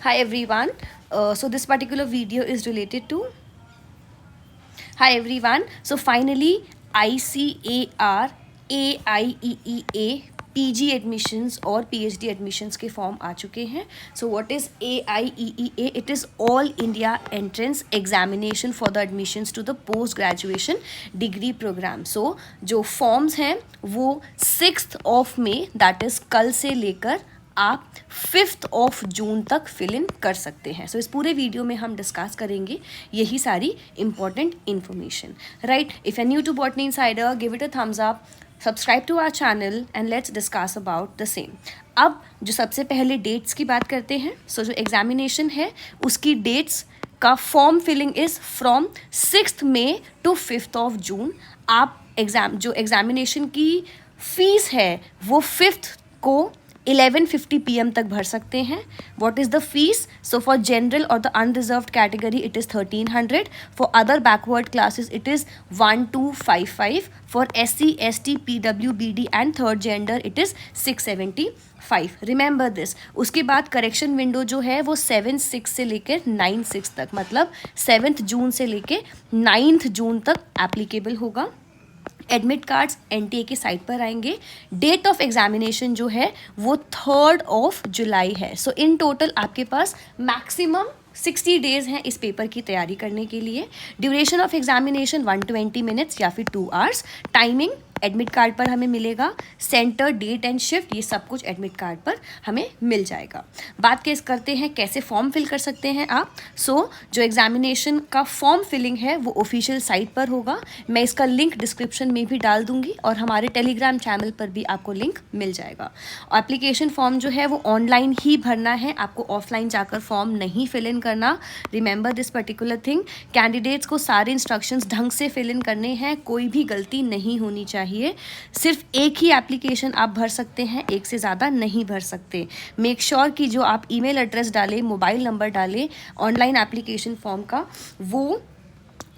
Hi everyone. So this particular video is related to. Hi everyone. So finally ICAR AIEEA PG admissions और PhD admissions के form आ चुके हैं. So what is AIEEA? It is all India entrance examination for the admissions to the post graduation degree programme. So जो forms हैं वो 6th of may that is कल से लेकर आप 5th जून तक फिल इन कर सकते हैं. सो इस पूरे वीडियो में हम डिस्कस करेंगे यही सारी important information. Right, if you new to botany insider, give it a thumbs up, subscribe to our channel and let's discuss about the same. अब जो सबसे पहले डेट्स की बात करते हैं. सो जो एग्जामिनेशन है उसकी डेट्स का form filling is from 6th May to 5th June. आप जो एग्जामिनेशन की फीस है वो 5th को 11:50 PM तक भर सकते हैं. What is the fees? So for general और the unreserved category it is 1300. For other backward classes it is 1255. For SC ST PWBD and third gender it is 675. Remember this. उसके बाद correction window जो है वो 7/6 से लेकर 9/6 तक, मतलब 7th जून से लेकर 9th जून तक एप्लीकेबल होगा. एडमिट कार्ड्स NTA की साइट पर आएंगे. डेट ऑफ एग्जामिनेशन जो है वो 3rd जुलाई है. सो इन टोटल आपके पास मैक्सिमम 60 डेज़ हैं इस पेपर की तैयारी करने के लिए. ड्यूरेशन ऑफ एग्जामिनेशन 120 मिनट्स या फिर 2 आवर्स. टाइमिंग एडमिट कार्ड पर हमें मिलेगा. सेंटर, डेट एंड शिफ्ट, ये सब कुछ एडमिट कार्ड पर हमें मिल जाएगा. बात करते हैं कैसे फॉर्म फिल कर सकते हैं आप. सो जो एग्जामिनेशन का फॉर्म फिलिंग है वो ऑफिशियल साइट पर होगा. मैं इसका लिंक डिस्क्रिप्शन में भी डाल दूंगी और हमारे टेलीग्राम चैनल पर भी आपको लिंक मिल जाएगा. एप्लीकेशन फॉर्म जो है वो ऑनलाइन ही भरना है, आपको ऑफलाइन जाकर फॉर्म नहीं फिल इन करना. Remember this particular thing. Candidates को सारे इंस्ट्रक्शंस ढंग से फिल इन करने हैं, कोई भी गलती नहीं होनी चाहिए. सिर्फ एक ही एप्लीकेशन आप भर सकते हैं, एक से ज़्यादा नहीं भर सकते. मेक श्योर कि जो आप ईमेल एड्रेस डालें, मोबाइल नंबर डालें ऑनलाइन एप्लीकेशन फॉर्म का, वो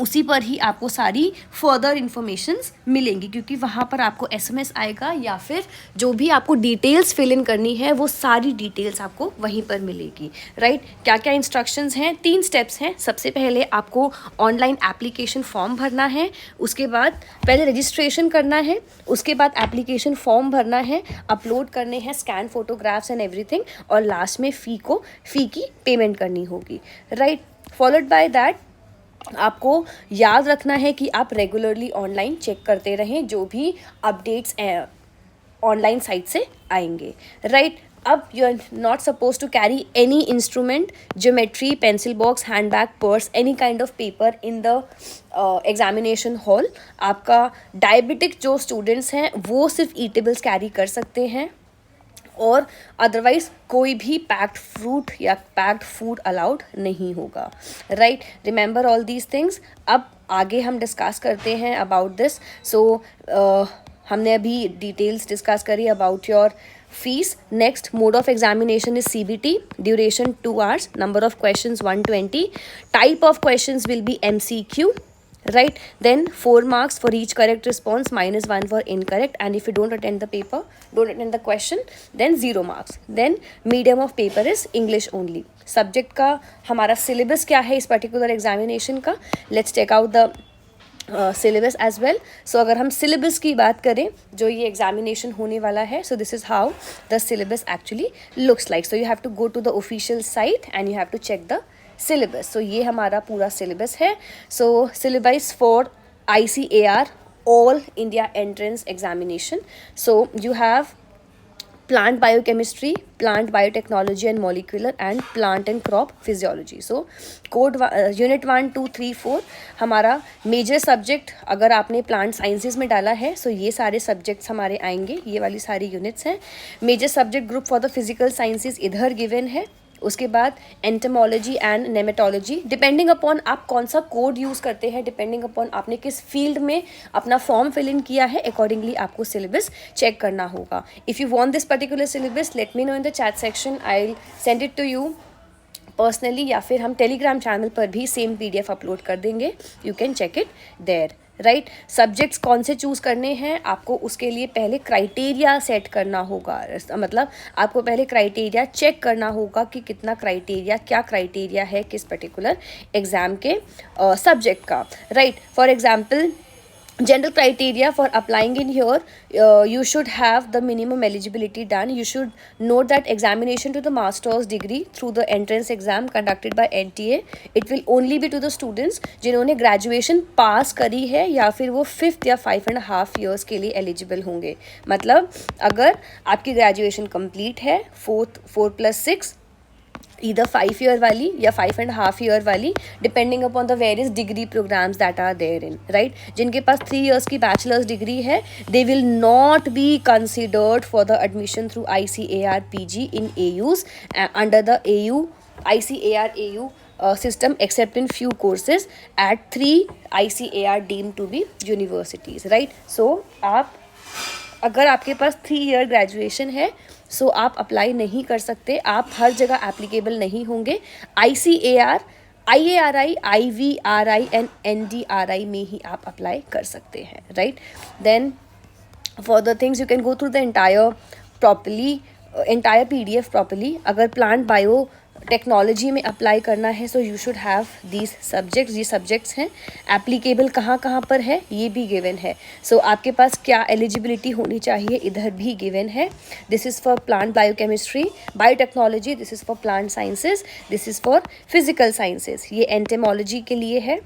उसी पर ही आपको सारी फर्दर इन्फॉर्मेशंस मिलेंगी, क्योंकि वहाँ पर आपको SMS आएगा या फिर जो भी आपको डिटेल्स फिल इन करनी है वो सारी डिटेल्स आपको वहीं पर मिलेगी. राइट, क्या क्या इंस्ट्रक्शंस हैं? 3 स्टेप्स हैं. सबसे पहले आपको ऑनलाइन एप्लीकेशन फॉर्म भरना है, उसके बाद पहले रजिस्ट्रेशन करना है, उसके बाद एप्लीकेशन फॉर्म भरना है, अपलोड करने हैं स्कैन फोटोग्राफ्स एंड एवरीथिंग, और लास्ट में फ़ी की पेमेंट करनी होगी. राइट, फॉलोड बाय दैट आपको याद रखना है कि आप रेगुलरली ऑनलाइन चेक करते रहें जो भी अपडेट्स ऑनलाइन साइट से आएंगे. राइट, अब you are not suppose to carry any instrument, geometry, pencil box, hand bag, purse, any kind of paper in the examination hall. आपका डायबिटिक जो स्टूडेंट्स हैं वो सिर्फ ईटेबल्स कैरी कर सकते हैं और अदरवाइज कोई भी पैक्ड फ्रूट या पैक्ड फूड अलाउड नहीं होगा. Right, remember all these things. अब आगे हम डिस्कस करते हैं अबाउट दिस. सो हमने अभी डिटेल्स डिस्कस करी about your fees. Next, mode of examination is CBT. Duration 2 hours. Number of questions 120. Type of questions will be MCQ. Right, then 4 marks for each correct response, -1 for incorrect, and if you don't attend the question, then 0 marks. Then medium of paper is English only. Subject का हमारा syllabus क्या है इस particular examination का? Let's check out the syllabus as well. So अगर हम syllabus की बात करें जो ये examination होने वाला है, so this is how the syllabus actually looks like. So you have to go to the official site and you have to check the syllabus. So ये हमारा पूरा syllabus है. So syllabus for ICAR all India entrance examination. So you have plant biochemistry, plant biotechnology and molecular, and plant and crop physiology. So code unit 1 2 3 4 हमारा major subject अगर आपने plant sciences में डाला है, सो ये सारे सब्जेक्ट्स हमारे आएंगे, ये वाली सारी यूनिट्स हैं. Major subject group for the physical sciences इधर गिवन है. उसके बाद entomology and nematology, depending upon आप कौन सा कोड यूज़ करते हैं, डिपेंडिंग अपॉन आपने किस फील्ड में अपना फॉर्म फिल इन किया है, अकॉर्डिंगली आपको सिलेबस चेक करना होगा. If you want this particular syllabus, let me know in the chat section. I will send it to you personally, या फिर हम टेलीग्राम चैनल पर भी सेम PDF अपलोड कर देंगे. You can check it there. Right subjects कौन से choose करने हैं आपको, उसके लिए पहले क्राइटेरिया सेट करना होगा, मतलब आपको पहले क्राइटेरिया चेक करना होगा कि कितना क्राइटेरिया, क्या क्राइटेरिया है किस पर्टिकुलर एग्ज़ाम के सब्जेक्ट का, right. For example, general criteria for applying in here, you should have the minimum eligibility done. You should note that examination to the master's degree through the entrance exam conducted by NTA, it will only be to the students जिन्होंने graduation pass करी है या फिर वो 5th या 5.5 years के लिए eligible होंगे. मतलब अगर आपकी ग्रेजुएशन कंप्लीट है 4+6 either 5 year वाली या 5.5 year वाली, depending upon the various degree programs that are there in, right. जिनके पास 3 years की बैचलर्स डिग्री है, they will not be considered for the admission through ICAR PG in AUs under the ICAR AU system except in few courses at 3 ICAR deemed to be universities, right. So आप अगर आपके पास 3 year graduation है, सो आप apply नहीं कर सकते, आप हर जगह एप्लीकेबल नहीं होंगे. ICAR, IARI, IVRI and NDRI में ही आप अप्लाई कर सकते हैं, right. Then for the things you can go through the entire PDF properly. अगर प्लांट बायो टेक्नोलॉजी में अप्लाई करना है, so you should have these subjects. ये सब्जेक्ट्स हैं, एप्लीकेबल कहाँ कहाँ पर है ये भी गिवन है. सो आपके पास क्या एलिजिबिलिटी होनी चाहिए इधर भी गिवन है. This is for plant biochemistry, biotechnology, this is for plant sciences, this is for physical sciences. ये एंटेमोलॉजी के लिए है.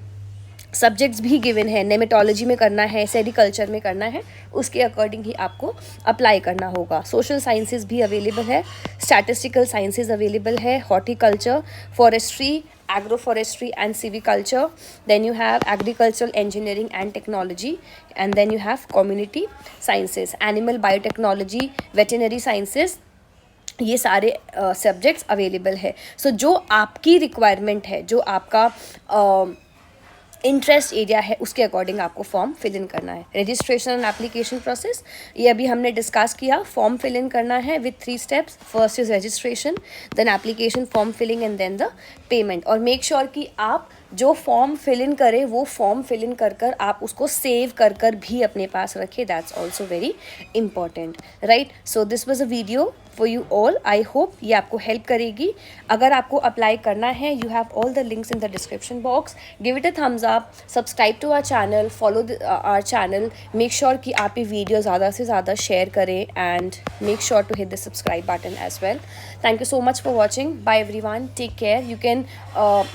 सब्जेक्ट्स भी गिवन है, नेमेटोलॉजी में करना है, सेरिकल्चर में करना है, उसके अकॉर्डिंग ही आपको अप्लाई करना होगा. सोशल साइंसेज भी अवेलेबल है, स्टैटिस्टिकल साइंसेज अवेलेबल है, horticulture, forestry, agro forestry and silviculture. Then you have agricultural engineering and technology, and then you have community sciences, animal biotechnology, veterinary sciences. ये सारे subjects available है. सो जो आपकी requirement है, जो आपका इंटरेस्ट एरिया है, उसके अकॉर्डिंग आपको फॉर्म फिल इन करना है. रजिस्ट्रेशन एंड एप्लीकेशन प्रोसेस ये अभी हमने डिस्कस किया. फॉर्म फिल इन करना है with 3 steps. First is registration, then application, form filling and then the payment. और मेक श्योर कि आप जो फॉर्म फिल इन करें वो फॉर्म फिल इन कर आप उसको सेव कर भी अपने पास रखें. That's also very important, right. So this was a video for you all. I hope ये आपको हेल्प करेगी. अगर आपको अप्लाई करना है, you have all the links in the description box. Give it a thumbs up, subscribe to our channel, follow our channel. Make sure कि आप ये वीडियो ज़्यादा से ज़्यादा शेयर करें and make sure to hit the subscribe button as well. Thank you so much for watching. Bye everyone, take care. You can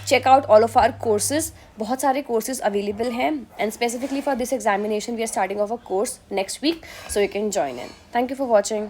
check out all of our courses. बहुत सारे courses available हैं and specifically for this examination we are starting of a course next week, so you can join in. Thank you for watching.